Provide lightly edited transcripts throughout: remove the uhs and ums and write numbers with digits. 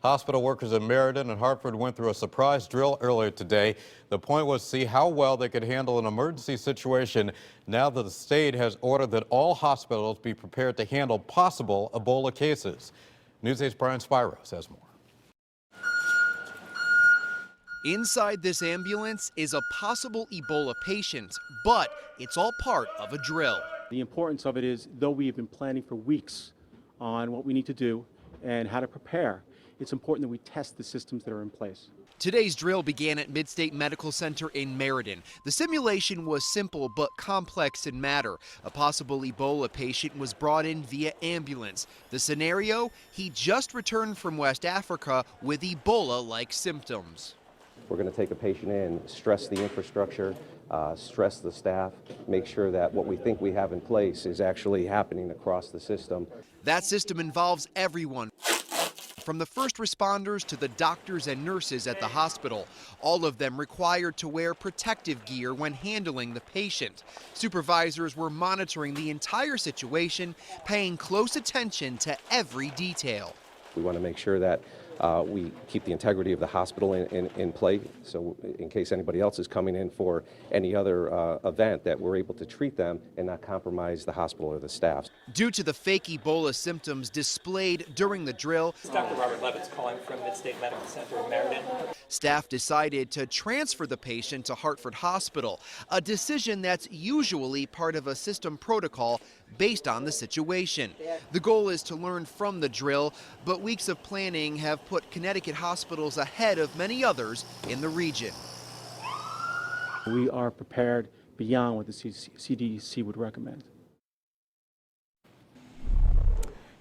Hospital workers in Meriden and Hartford went through a surprise drill earlier today. The point was to see how well they could handle an emergency situation now that the state has ordered that all hospitals be prepared to handle possible Ebola cases. News 8's Brian Spiros has more. Inside this ambulance is a possible Ebola patient, but it's all part of a drill. The importance of it is, though we have been planning for weeks on what we need to do and how to prepare, it's important that we test the systems that are in place. Today's drill began at Midstate Medical Center in Meriden. The simulation was simple but complex in matter. A possible Ebola patient was brought in via ambulance. The scenario, he just returned from West Africa with Ebola-like symptoms. We're going to take a patient in, stress the infrastructure, stress the staff, make sure that what we think we have in place is actually happening across the system. That system involves everyone, from the first responders to the doctors and nurses at the hospital, all of them required to wear protective gear when handling the patient. Supervisors were monitoring the entire situation, paying close attention to every detail. We want to make sure that we keep the integrity of the hospital in play, so in case anybody else is coming in for any other event, that we're able to treat them and not compromise the hospital or the staff. Due to the fake Ebola symptoms displayed during the drill, Dr. Robert Levitt's calling from Midstate Medical Center in Meriden. Staff decided to transfer the patient to Hartford Hospital, a decision that's usually part of a system protocol based on the situation. The goal is to learn from the drill, but weeks of planning have put Connecticut hospitals ahead of many others in the region. We are prepared beyond what the CDC would recommend.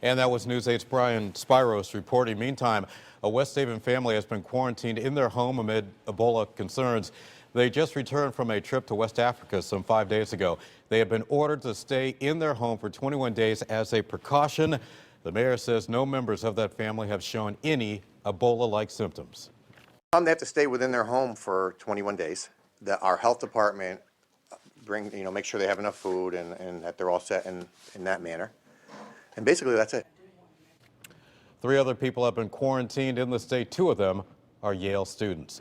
And that was News 8's Brian Spiros reporting. Meantime, a West Haven family has been quarantined in their home amid Ebola concerns. They just returned from a trip to West Africa some 5 days ago. They have been ordered to stay in their home for 21 days as a precaution. The mayor says no members of that family have shown any Ebola-like symptoms. They have to stay within their home for 21 days. Our health department make sure they have enough food and that they're all set in that manner. And basically that's it. 3 other people have been quarantined in the state. 2 of them are Yale students.